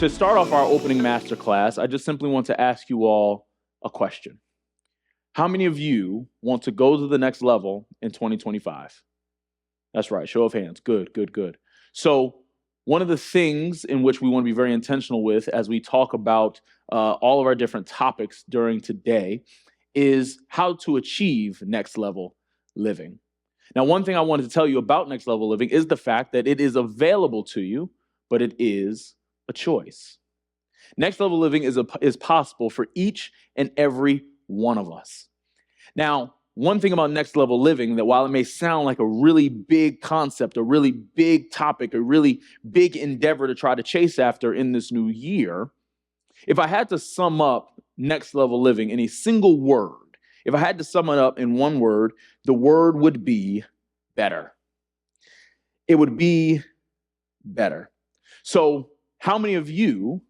To start off our opening masterclass, I just simply want to ask you all a question. How many of you want to go to the next level in 2025? That's right, show of hands. Good, good, good. So one of the things in which we want to be very intentional with as we talk about all of our different topics during today is how to achieve next level living. Now, one thing I wanted to tell you about next level living is the fact that it is available to you, but it is a choice. Next level living is possible for each and every one of us. Now, one thing about next level living, that while it may sound like a really big concept, a really big topic, a really big endeavor to try to chase after in this new year, if I had to sum up next level living in a single word, if I had to sum it up in one word, the word would be better. It would be better. So, how many of you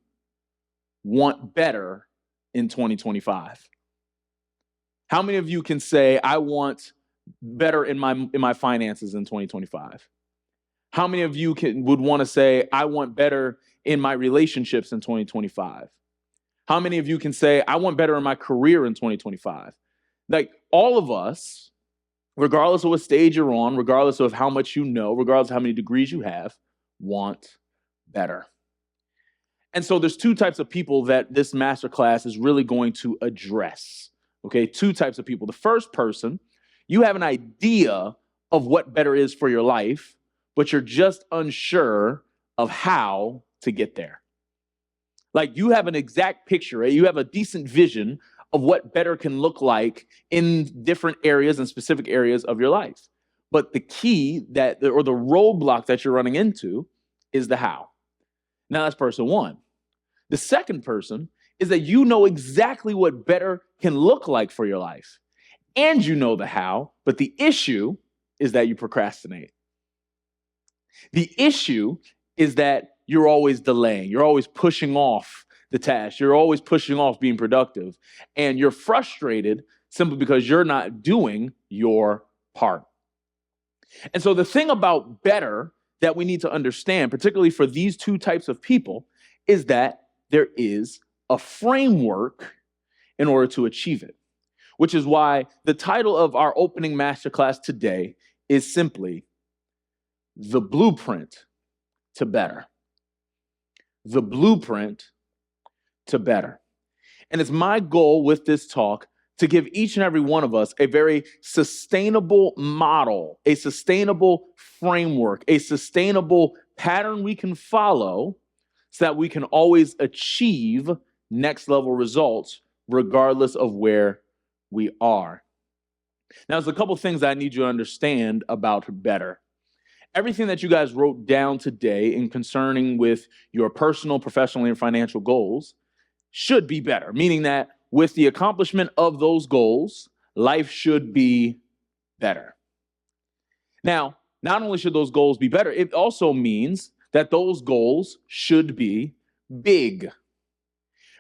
want better in 2025? How many of you can say, I want better in my finances in 2025? How many of you would want to say, I want better in my relationships in 2025? How many of you can say, I want better in my career in 2025? Like, all of us, regardless of what stage you're on, regardless of how much you know, regardless of how many degrees you have, want better. And so there's two types of people that this masterclass is really going to address. Okay, two types of people. The first person, you have an idea of what better is for your life, but you're just unsure of how to get there. Like, you have an exact picture, right? You have a decent vision of what better can look like in different areas and specific areas of your life. But the key or the roadblock that you're running into is the how. Now, that's person one. The second person is that you know exactly what better can look like for your life, and you know the how, but the issue is that you procrastinate. The issue is that you're always delaying. You're always pushing off the task. You're always pushing off being productive, and you're frustrated simply because you're not doing your part. And so the thing about better that we need to understand, particularly for these two types of people, is that there is a framework in order to achieve it, which is why the title of our opening masterclass today is simply The Blueprint to Better. The Blueprint to Better. And it's my goal with this talk to give each and every one of us a very sustainable model, a sustainable framework, a sustainable pattern we can follow so that we can always achieve next level results regardless of where we are. Now, there's a couple things I need you to understand about better. Everything that you guys wrote down today in concerning with your personal, professional, and financial goals should be better, meaning that with the accomplishment of those goals, life should be better. Now, not only should those goals be better, it also means that those goals should be big,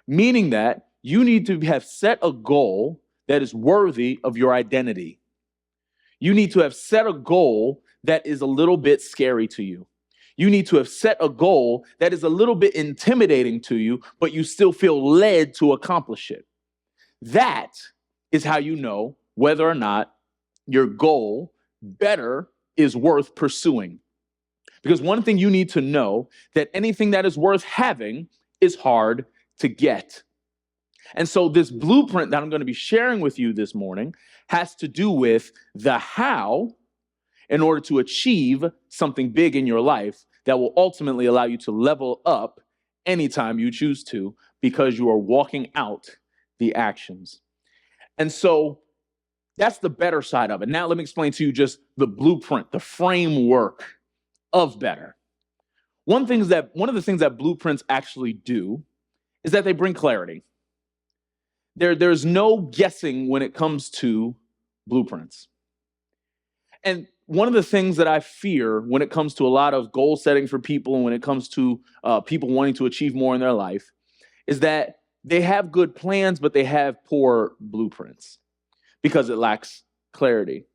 meaning that you need to have set a goal that is worthy of your identity. You need to have set a goal that is a little bit scary to you. You need to have set a goal that is a little bit intimidating to you, but you still feel led to accomplish it. That is how you know whether or not your goal, better, is worth pursuing. Because one thing you need to know, that anything that is worth having is hard to get. And so this blueprint that I'm going to be sharing with you this morning has to do with the how in order to achieve something big in your life that will ultimately allow you to level up anytime you choose to, because you are walking out the actions. And so that's the better side of it. Now let me explain to you just the blueprint, the framework of better. One of the things that blueprints actually do is that they bring clarity. There's no guessing when it comes to blueprints. And one of the things that I fear when it comes to a lot of goal setting for people and when it comes to people wanting to achieve more in their life is that they have good plans, but they have poor blueprints because it lacks clarity.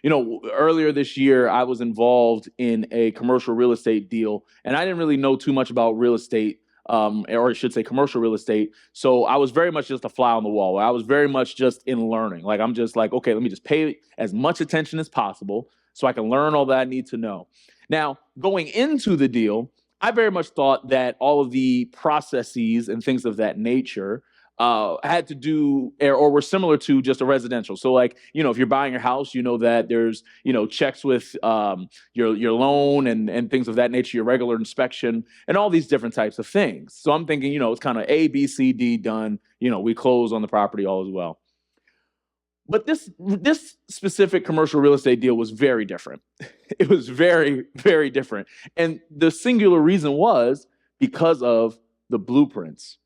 You know, earlier this year, I was involved in a commercial real estate deal, and I didn't really know too much about real estate or I should say commercial real estate. So I was very much just a fly on the wall. I was very much just in learning. Like, I'm just like, okay, let me just pay as much attention as possible so I can learn all that I need to know. Now, going into the deal, I very much thought that all of the processes and things of that nature had to do or were similar to just a residential. So, like, if you're buying your house, that there's, checks with your loan and things of that nature, your regular inspection, and all these different types of things. So I'm thinking, it's kind of A, B, C, D done. We close on the property all as well. But this specific commercial real estate deal was very different. It was very, very different. And the singular reason was because of the blueprints.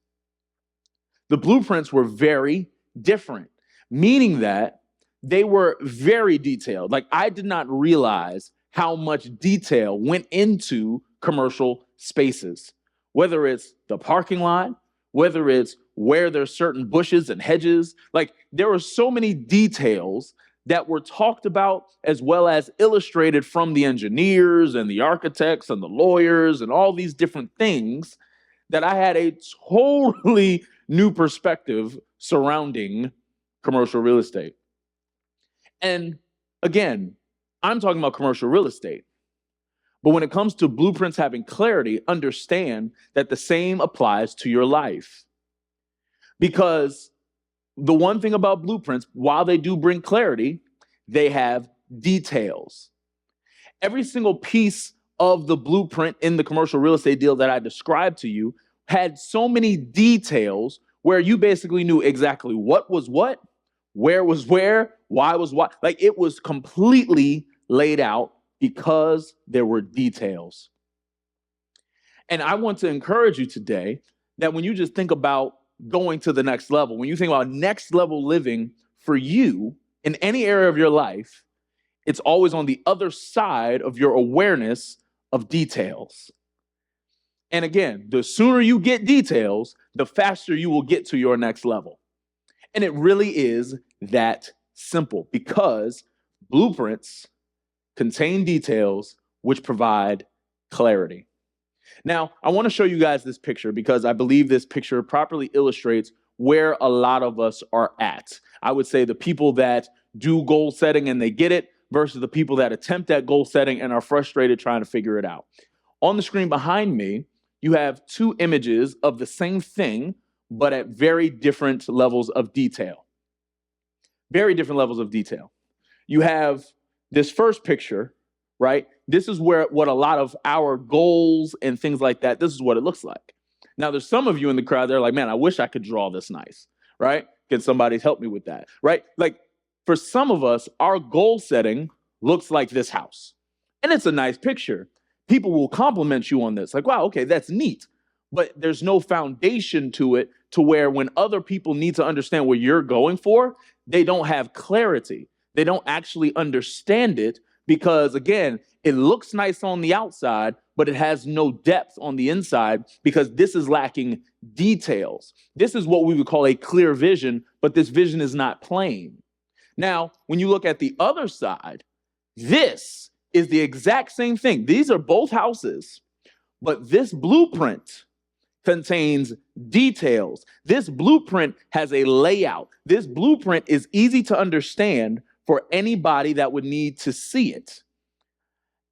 The blueprints were very different, meaning that they were very detailed. Like, I did not realize how much detail went into commercial spaces, whether it's the parking lot, whether it's where there's certain bushes and hedges. Like, there were so many details that were talked about as well as illustrated from the engineers and the architects and the lawyers and all these different things that I had a totally new perspective surrounding commercial real estate. And again, I'm talking about commercial real estate. But when it comes to blueprints having clarity, understand that the same applies to your life. Because the one thing about blueprints, while they do bring clarity, they have details. Every single piece of the blueprint in the commercial real estate deal that I described to you had so many details where you basically knew exactly what was what, where was where, why was what. Like, it was completely laid out because there were details. And I want to encourage you today that when you just think about going to the next level, when you think about next level living for you in any area of your life, it's always on the other side of your awareness of details. And again, the sooner you get details, the faster you will get to your next level. And it really is that simple, because blueprints contain details which provide clarity. Now, I want to show you guys this picture because I believe this picture properly illustrates where a lot of us are at. I would say the people that do goal setting and they get it versus the people that attempt at goal setting and are frustrated trying to figure it out. On the screen behind me, you have two images of the same thing, but at very different levels of detail. Very different levels of detail. You have this first picture, right? This is what a lot of our goals and things like that, this is what it looks like. Now, there's some of you in the crowd, they're like, man, I wish I could draw this nice, right? Can somebody help me with that, right? Like, for some of us, our goal setting looks like this house. And it's a nice picture. People will compliment you on this. Like, wow, okay, that's neat. But there's no foundation to it to where when other people need to understand what you're going for, they don't have clarity. They don't actually understand it because, again, it looks nice on the outside, but it has no depth on the inside because this is lacking details. This is what we would call a clear vision, but this vision is not plain. Now, when you look at the other side, this is the exact same thing. These are both houses, but this blueprint contains details. This blueprint has a layout. This blueprint is easy to understand for anybody that would need to see it.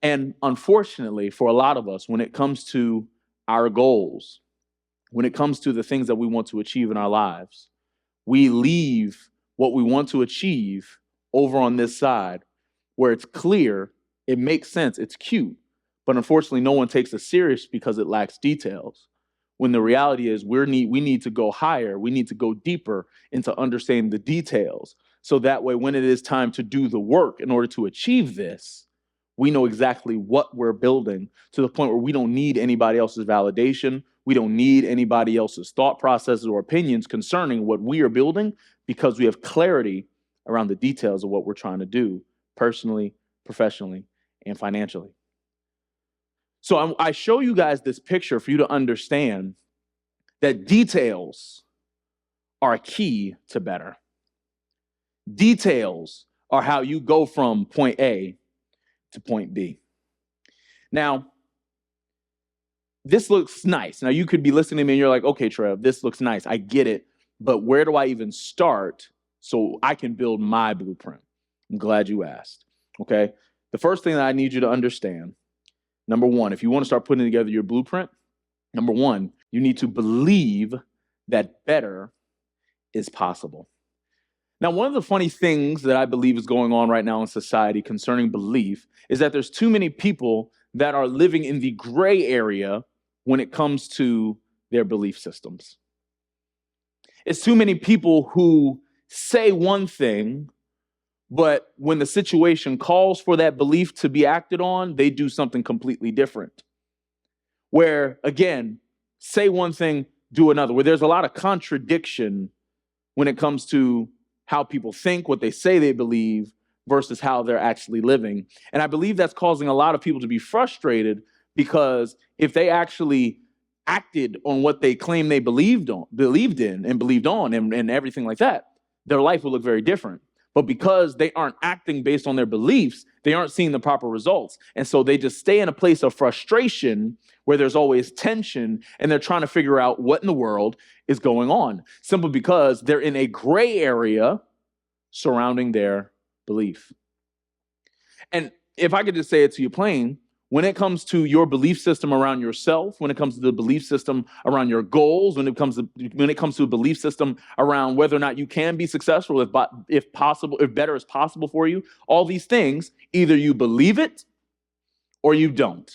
And unfortunately, for a lot of us, when it comes to our goals, when it comes to the things that we want to achieve in our lives, we leave what we want to achieve over on this side where it's clear, it makes sense, it's cute, but unfortunately no one takes it serious because it lacks details. When the reality is we need to go higher, we need to go deeper into understanding the details. So that way, when it is time to do the work in order to achieve this, we know exactly what we're building to the point where we don't need anybody else's validation. We don't need anybody else's thought processes or opinions concerning what we are building because we have clarity around the details of what we're trying to do personally, professionally, and financially. So I show you guys this picture for you to understand that details are key to better. Details are how you go from point A to point B. Now, this looks nice. Now, you could be listening to me and you're like, okay, Trev, this looks nice. I get it. But where do I even start so I can build my blueprint? I'm glad you asked. Okay. The first thing that I need you to understand, number one, if you want to start putting together your blueprint, number one, you need to believe that better is possible. Now, one of the funny things that I believe is going on right now in society concerning belief is that there's too many people that are living in the gray area when it comes to their belief systems. It's too many people who say one thing, but when the situation calls for that belief to be acted on, they do something completely different. Where, again, say one thing, do another, where there's a lot of contradiction when it comes to how people think, what they say they believe, versus how they're actually living. And I believe that's causing a lot of people to be frustrated, because if they actually acted on what they claim they believed in and everything like that, their life will look very different. But because they aren't acting based on their beliefs, they aren't seeing the proper results. And so they just stay in a place of frustration where there's always tension, and they're trying to figure out what in the world is going on, simply because they're in a gray area surrounding their belief. And if I could just say it to you plain, when it comes to your belief system around yourself, when it comes to the belief system around your goals, when it comes to a belief system around whether or not you can be successful, if possible, if better is possible for you, all these things, either you believe it or you don't.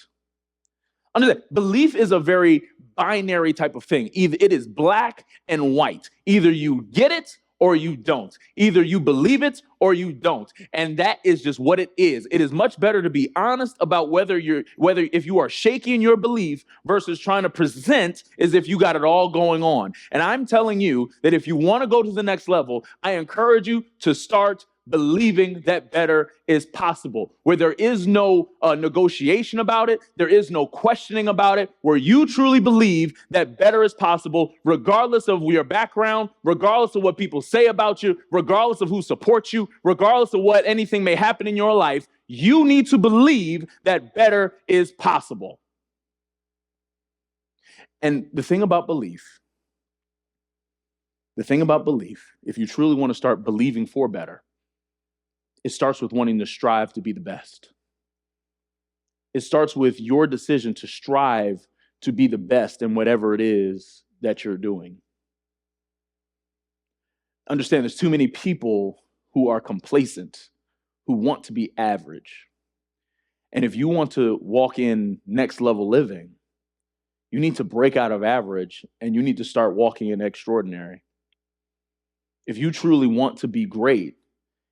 Understand, belief is a very binary type of thing. Either it is black and white. Either you get it or you don't. Either you believe it or you don't. And that is just what it is. It is much better to be honest about whether if you are shaky in your belief versus trying to present as if you got it all going on. And I'm telling you that if you want to go to the next level, I encourage you to start believing that better is possible, where there is no negotiation about it, there is no questioning about it, where you truly believe that better is possible, regardless of your background, regardless of what people say about you, regardless of who supports you, regardless of what anything may happen in your life. You need to believe that better is possible. And the thing about belief, if you truly want to start believing for better, it starts with wanting to strive to be the best. It starts with your decision to strive to be the best in whatever it is that you're doing. Understand, there's too many people who are complacent, who want to be average. And if you want to walk in next level living, you need to break out of average and you need to start walking in extraordinary. If you truly want to be great,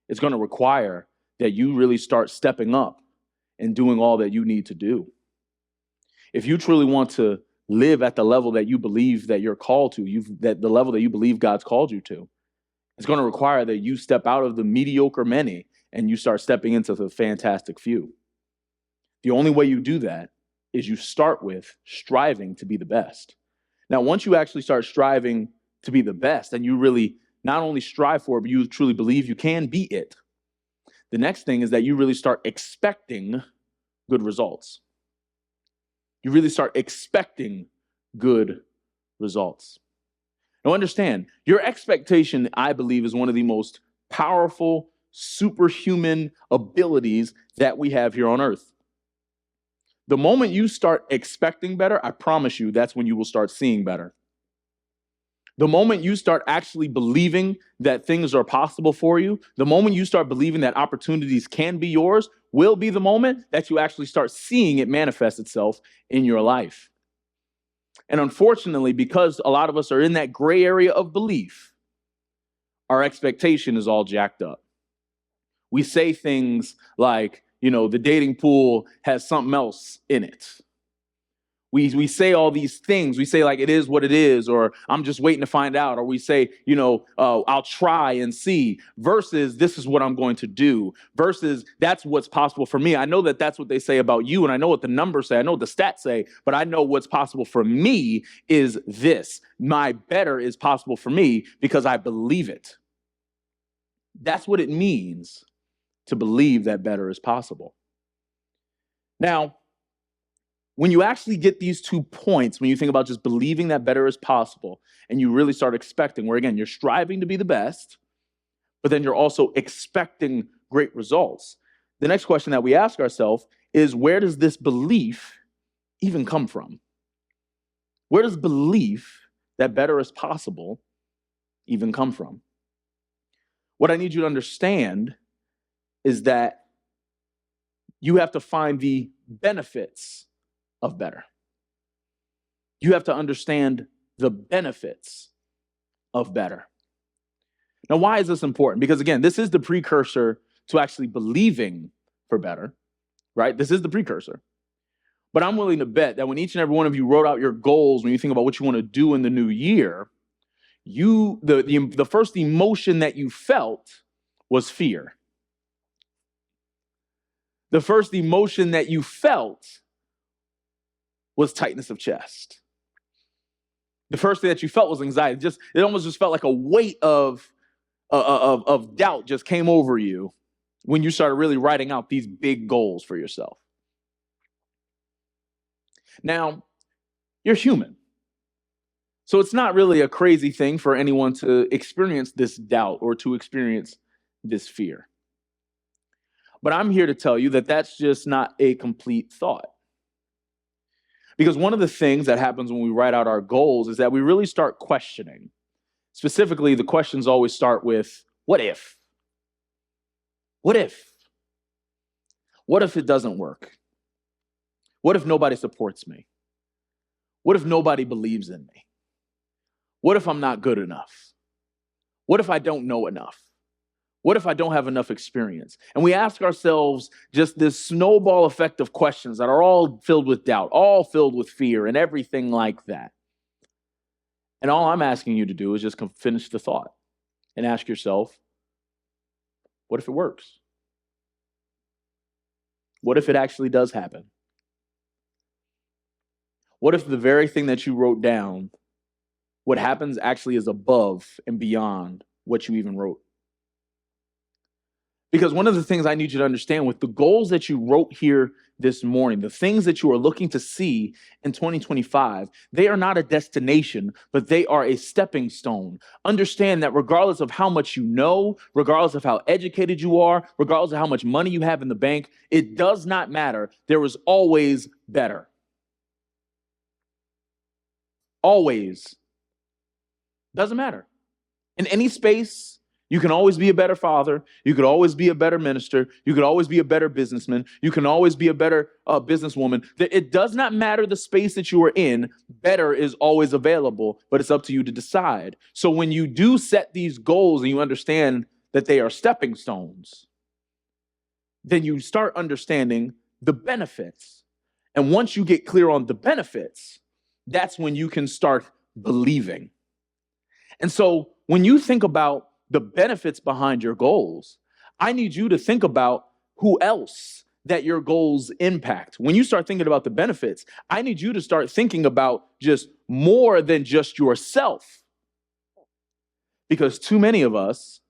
it's going to require that you really start stepping up and doing all that you need to do. If you truly want to live at the level that you believe that you're called to, the level that you believe God's called you to, it's going to require that you step out of the mediocre many and you start stepping into the fantastic few. The only way you do that is you start with striving to be the best. Now, once you actually start striving to be the best, and you really not only strive for it, but you truly believe you can be it, the next thing is that you really start expecting good results. You really start expecting good results. Now understand, your expectation, I believe, is one of the most powerful, superhuman abilities that we have here on earth. The moment you start expecting better, I promise you, that's when you will start seeing better. The moment you start actually believing that things are possible for you, the moment you start believing that opportunities can be yours, will be the moment that you actually start seeing it manifest itself in your life. And unfortunately, because a lot of us are in that gray area of belief, our expectation is all jacked up. We say things like, the dating pool has something else in it. We say all these things. We say like it is what it is, or I'm just waiting to find out. Or we say, I'll try and see, versus this is what I'm going to do, versus that's what's possible for me. I know that that's what they say about you, and I know what the numbers say. I know what the stats say, but I know what's possible for me is this. My better is possible for me because I believe it. That's what it means to believe that better is possible. Now, when you actually get these 2 points, when you think about just believing that better is possible, and you really start expecting, where again, you're striving to be the best, but then you're also expecting great results. The next question that we ask ourselves is, where does this belief even come from? Where does belief that better is possible even come from? What I need you to understand is that you have to find the benefits of better. You have to understand the benefits of better. Now, why is this important? Because again, this is the precursor to actually believing for better, right? This is the precursor. But I'm willing to bet that when each and every one of you wrote out your goals, when you think about what you want to do in the new year, the first emotion that you felt was fear. The first emotion that you felt was tightness of chest. The first thing that you felt was anxiety. It almost just felt like a weight of doubt just came over you when you started really writing out these big goals for yourself. Now, you're human. So it's not really a crazy thing for anyone to experience this doubt or to experience this fear. But I'm here to tell you that that's just not a complete thought. Because one of the things that happens when we write out our goals is that we really start questioning. Specifically, the questions always start with, what if? What if? What if it doesn't work? What if nobody supports me? What if nobody believes in me? What if I'm not good enough? What if I don't know enough? What if I don't have enough experience? And we ask ourselves just this snowball effect of questions that are all filled with doubt, all filled with fear and everything like that. And all I'm asking you to do is just finish the thought and ask yourself, what if it works? What if it actually does happen? What if the very thing that you wrote down, what happens actually is above and beyond what you even wrote? Because one of the things I need you to understand with the goals that you wrote here this morning, the things that you are looking to see in 2025, they are not a destination, but they are a stepping stone. Understand that regardless of how much you know, regardless of how educated you are, regardless of how much money you have in the bank, it does not matter. There is always better. Always. Doesn't matter. In any space, you can always be a better father. You could always be a better minister. You could always be a better businessman. You can always be a better businesswoman. It does not matter the space that you are in. Better is always available, but it's up to you to decide. So when you do set these goals and you understand that they are stepping stones, then you start understanding the benefits. And once you get clear on the benefits, that's when you can start believing. And so when you think about the benefits behind your goals, I need you to think about who else that your goals impact. When you start thinking about the benefits, I need you to start thinking about just more than just yourself. Because too many of us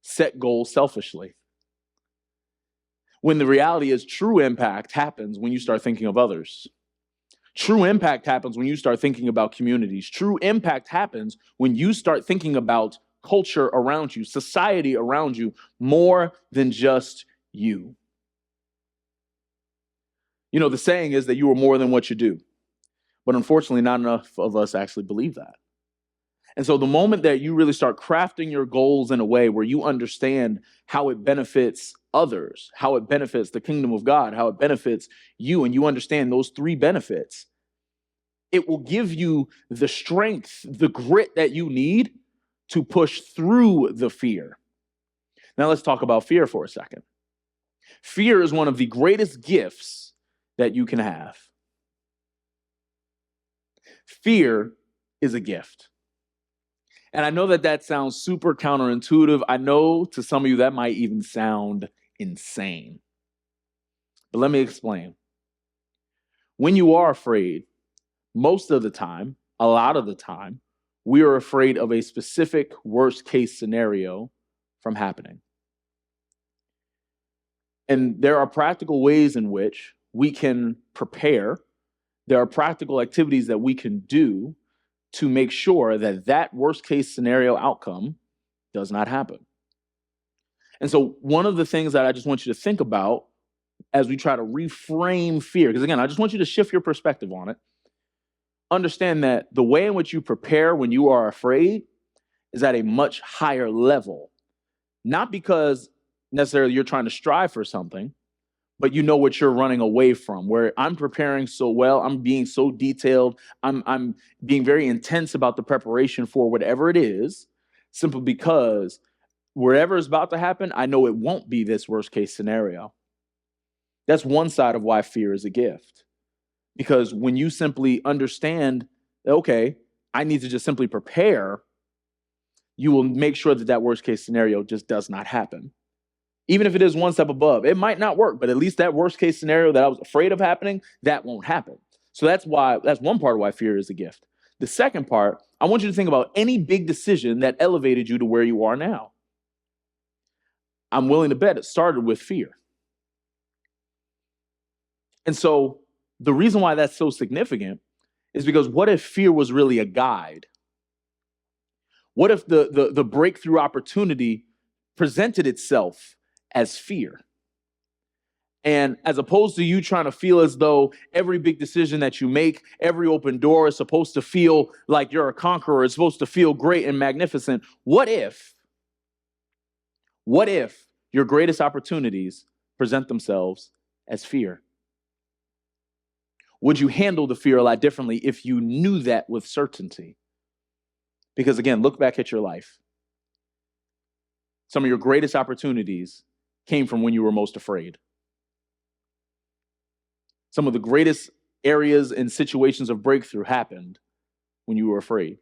set goals selfishly. When the reality is true impact happens when you start thinking of others. True impact happens when you start thinking about communities. True impact happens when you start thinking about culture around you, society around you, more than just you. You know, the saying is that you are more than what you do. But unfortunately, not enough of us actually believe that. And so the moment that you really start crafting your goals in a way where you understand how it benefits others, how it benefits the kingdom of God, how it benefits you, and you understand those 3 benefits, it will give you the strength, the grit that you need to push through the fear. Now let's talk about fear for a second. Fear is one of the greatest gifts that you can have. Fear is a gift. And I know that that sounds super counterintuitive. I know to some of you that might even sound insane. But let me explain. When you are afraid, most of the time, a lot of the time, we are afraid of a specific worst case scenario from happening. And there are practical ways in which we can prepare there are practical activities that we can do to make sure that that worst case scenario outcome does not happen. And so one of the things that I just want you to think about as we try to reframe fear, because again, I just want you to shift your perspective on it. Understand that the way in which you prepare when you are afraid is at a much higher level. Not because necessarily you're trying to strive for something, but you know what you're running away from. Where I'm preparing so well, I'm being so detailed, I'm being very intense about the preparation for whatever it is, simply because whatever is about to happen, I know it won't be this worst case scenario. That's one side of why fear is a gift. Because when you simply understand, okay, I need to just simply prepare, you will make sure that that worst case scenario just does not happen. Even if it is one step above, it might not work, but at least that worst case scenario that I was afraid of happening, that won't happen. So that's one part of why fear is a gift. The second part, I want you to think about any big decision that elevated you to where you are now. I'm willing to bet it started with fear. And so the reason why that's so significant is because what if fear was really a guide? What if the breakthrough opportunity presented itself as fear? And as opposed to you trying to feel as though every big decision that you make, every open door is supposed to feel like you're a conqueror, it's supposed to feel great and magnificent. What if your greatest opportunities present themselves as fear? Would you handle the fear a lot differently if you knew that with certainty? Because again, look back at your life. Some of your greatest opportunities came from when you were most afraid. Some of the greatest areas and situations of breakthrough happened when you were afraid.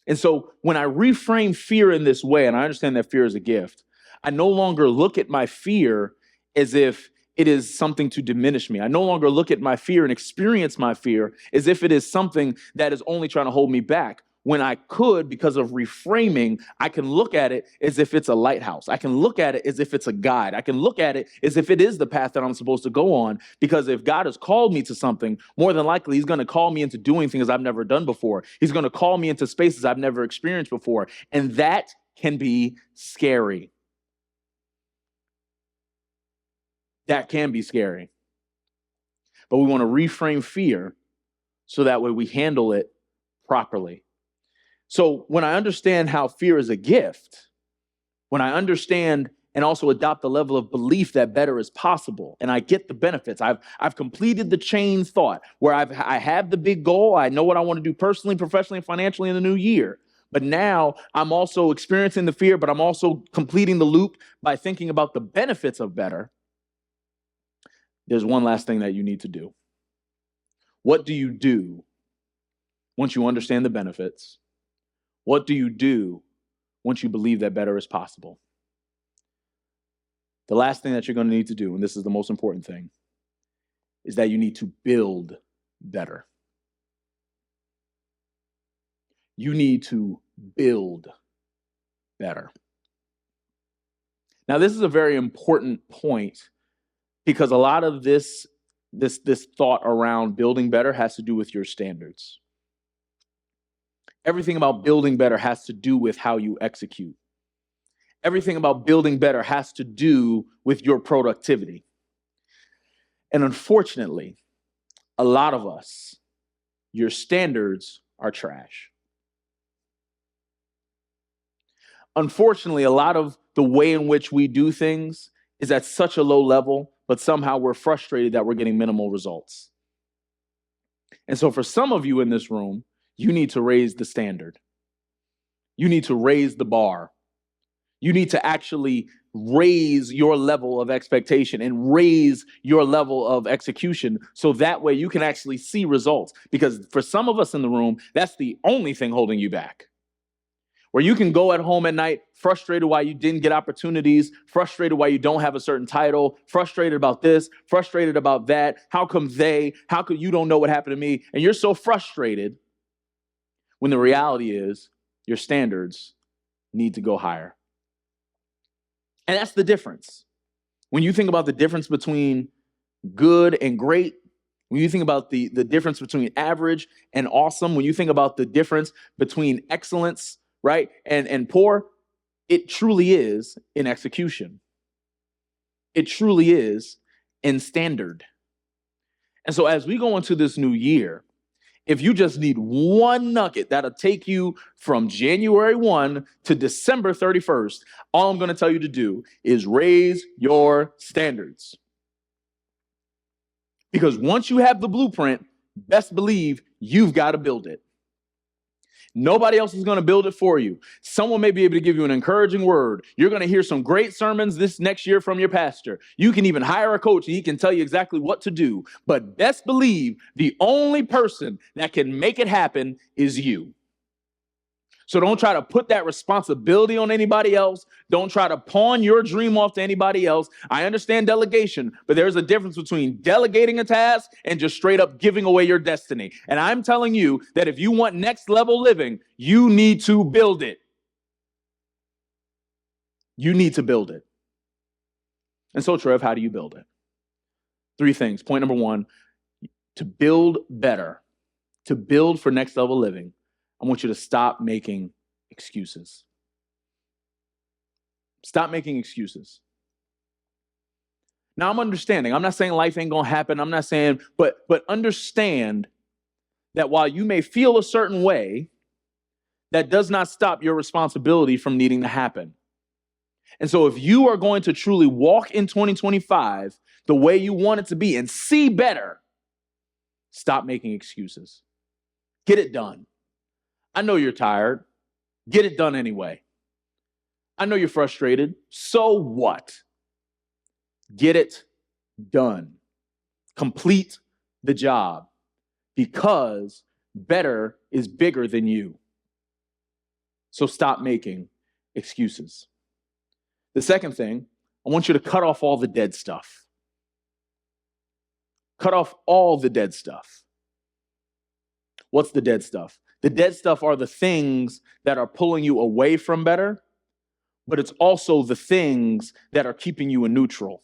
And so when I reframe fear in this way, and I understand that fear is a gift, I no longer look at my fear as if it is something to diminish me. I no longer look at my fear and experience my fear as if it is something that is only trying to hold me back. When I could, because of reframing, I can look at it as if it's a lighthouse. I can look at it as if it's a guide. I can look at it as if it is the path that I'm supposed to go on. Because if God has called me to something, more than likely, he's going to call me into doing things I've never done before. He's going to call me into spaces I've never experienced before. And that can be scary. That can be scary. But we want to reframe fear so that way we handle it properly. So when I understand how fear is a gift, when I understand and also adopt the level of belief that better is possible, and I get the benefits, I've completed the chain thought where I have the big goal, I know what I want to do personally, professionally, and financially in the new year. But now I'm also experiencing the fear, but I'm also completing the loop by thinking about the benefits of better. There's one last thing that you need to do. What do you do once you understand the benefits? What do you do once you believe that better is possible? The last thing that you're going to need to do, and this is the most important thing, is that you need to build better. You need to build better. Now, this is a very important point because a lot of this thought around building better has to do with your standards. Everything about building better has to do with how you execute. Everything about building better has to do with your productivity. And unfortunately, a lot of us, your standards are trash. Unfortunately, a lot of the way in which we do things is at such a low level, but somehow we're frustrated that we're getting minimal results. And so for some of you in this room, you need to raise the standard. You need to raise the bar. You need to actually raise your level of expectation and raise your level of execution so that way you can actually see results. Because for some of us in the room, that's the only thing holding you back. Where you can go at home at night frustrated why you didn't get opportunities, frustrated why you don't have a certain title, frustrated about this, frustrated about that. How come you don't know what happened to me? And you're so frustrated when the reality is your standards need to go higher. And that's the difference. When you think about the difference between good and great, When you think about the difference between average and awesome, when you think about the difference between excellence, right, and poor, it truly is in execution. It truly is in standard. And so as we go into this new year, if you just need one nugget that'll take you from January 1 to December 31st, all I'm going to tell you to do is raise your standards. Because once you have the blueprint, best believe you've got to build it. Nobody else is going to build it for you. Someone may be able to give you an encouraging word. You're going to hear some great sermons this next year from your pastor. You can even hire a coach and he can tell you exactly what to do. But best believe the only person that can make it happen is you. So don't try to put that responsibility on anybody else. Don't try to pawn your dream off to anybody else. I understand delegation, but there's a difference between delegating a task and just straight up giving away your destiny. And I'm telling you that if you want next level living, you need to build it. You need to build it. And so, Trev, how do you build it? 3 things. Point number 1, to build better, to build for next level living, I want you to stop making excuses. Stop making excuses. Now, I'm understanding. I'm not saying life ain't going to happen. I'm not saying, but understand that while you may feel a certain way, that does not stop your responsibility from needing to happen. And so if you are going to truly walk in 2025 the way you want it to be and see better, stop making excuses. Get it done. I know you're tired. Get it done anyway. I know you're frustrated. So what? Get it done. Complete the job, because better is bigger than you. So stop making excuses. The second thing, I want you to cut off all the dead stuff. Cut off all the dead stuff. What's the dead stuff? The dead stuff are the things that are pulling you away from better, but it's also the things that are keeping you in neutral.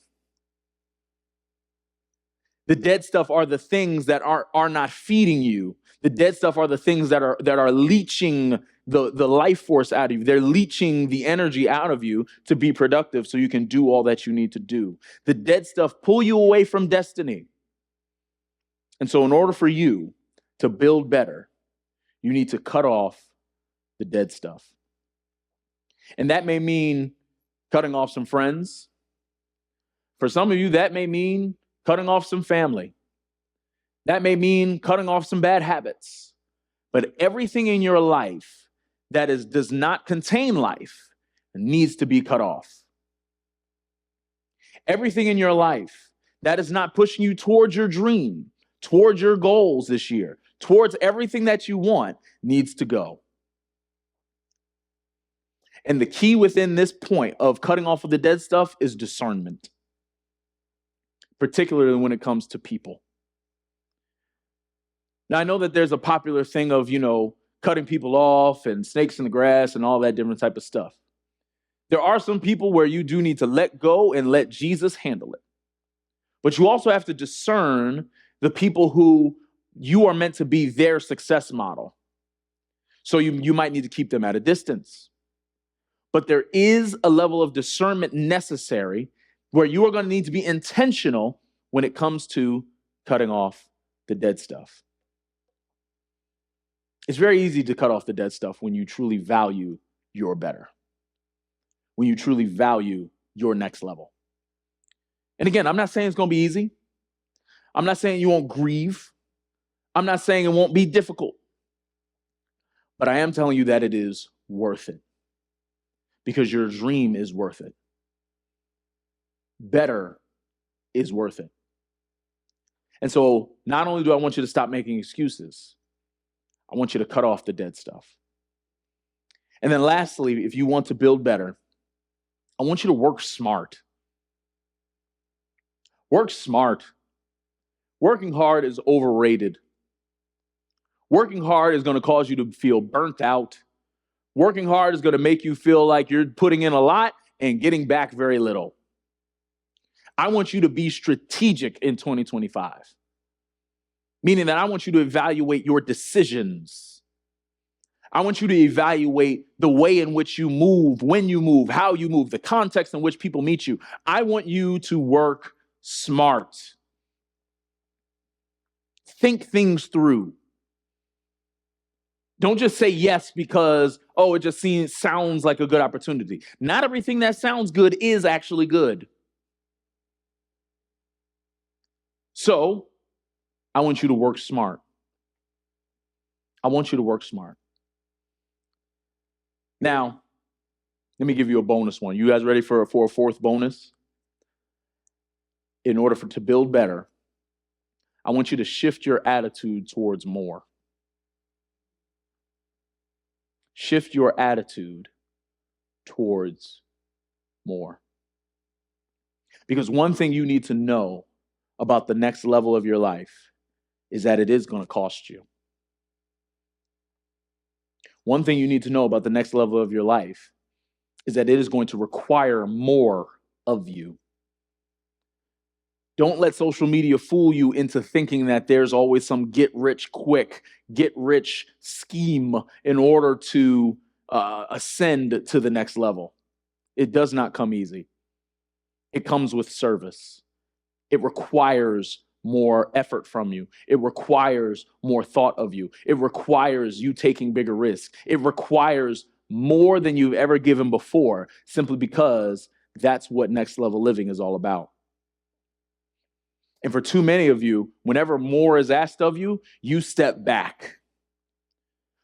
The dead stuff are the things that are not feeding you. The dead stuff are the things that are leaching the life force out of you. They're leaching the energy out of you to be productive so you can do all that you need to do. The dead stuff pull you away from destiny. And so in order for you to build better, you need to cut off the dead stuff. And that may mean cutting off some friends. For some of you, that may mean cutting off some family. That may mean cutting off some bad habits. But everything in your life that does not contain life needs to be cut off. Everything in your life that is not pushing you towards your dream, towards your goals this year, towards everything that you want, needs to go. And the key within this point of cutting off of the dead stuff is discernment, particularly when it comes to people. Now, I know that there's a popular thing of, cutting people off and snakes in the grass and all that different type of stuff. There are some people where you do need to let go and let Jesus handle it. But you also have to discern the people who you are meant to be their success model. So you might need to keep them at a distance. But there is a level of discernment necessary where you are going to need to be intentional when it comes to cutting off the dead stuff. It's very easy to cut off the dead stuff when you truly value your better, when you truly value your next level. And again, I'm not saying it's going to be easy. I'm not saying you won't grieve. I'm not saying it won't be difficult. But I am telling you that it is worth it, because your dream is worth it. Better is worth it. And so not only do I want you to stop making excuses, I want you to cut off the dead stuff. And then lastly, if you want to build better, I want you to work smart. Work smart. Working hard is overrated. Working hard is going to cause you to feel burnt out. Working hard is going to make you feel like you're putting in a lot and getting back very little. I want you to be strategic in 2025. meaning that I want you to evaluate your decisions. I want you to evaluate the way in which you move, when you move, how you move, the context in which people meet you. I want you to work smart. Think things through. Don't just say yes because, it just sounds like a good opportunity. Not everything that sounds good is actually good. So, I want you to work smart. I want you to work smart. Now, let me give you a bonus one. You guys ready for a fourth bonus? In order to build better, I want you to shift your attitude towards more. Shift your attitude towards more. Because one thing you need to know about the next level of your life is that it is going to cost you. One thing you need to know about the next level of your life is that it is going to require more of you. Don't let social media fool you into thinking that there's always some get rich quick, get rich scheme in order to ascend to the next level. It does not come easy. It comes with service. It requires more effort from you. It requires more thought of you. It requires you taking bigger risks. It requires more than you've ever given before, simply because that's what next level living is all about. And for too many of you, whenever more is asked of you, you step back.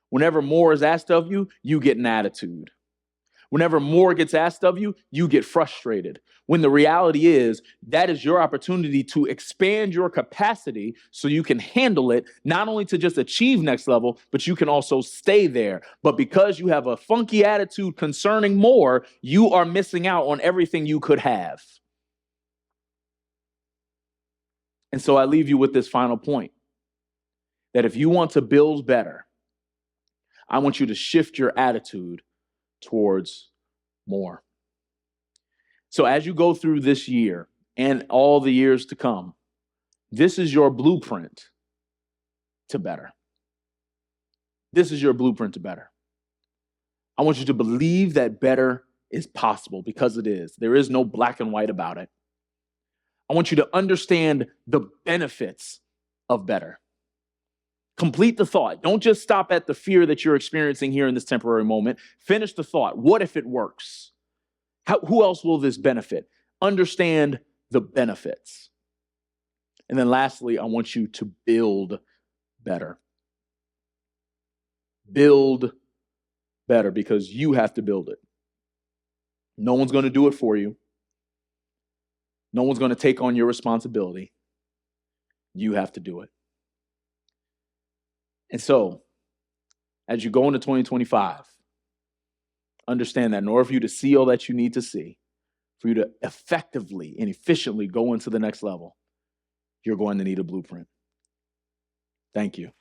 Whenever more is asked of you, you get an attitude. Whenever more gets asked of you, you get frustrated. When the reality is, that is your opportunity to expand your capacity so you can handle it, not only to just achieve next level, but you can also stay there. But because you have a funky attitude concerning more, you are missing out on everything you could have. And so I leave you with this final point, that if you want to build better, I want you to shift your attitude towards more. So as you go through this year and all the years to come, this is your blueprint to better. This is your blueprint to better. I want you to believe that better is possible, because it is. There is no black and white about it. I want you to understand the benefits of better. Complete the thought. Don't just stop at the fear that you're experiencing here in this temporary moment. Finish the thought. What if it works? Who else will this benefit? Understand the benefits. And then lastly, I want you to build better. Build better, because you have to build it. No one's going to do it for you. No one's going to take on your responsibility. You have to do it. And so, as you go into 2025, understand that in order for you to see all that you need to see, for you to effectively and efficiently go into the next level, you're going to need a blueprint. Thank you.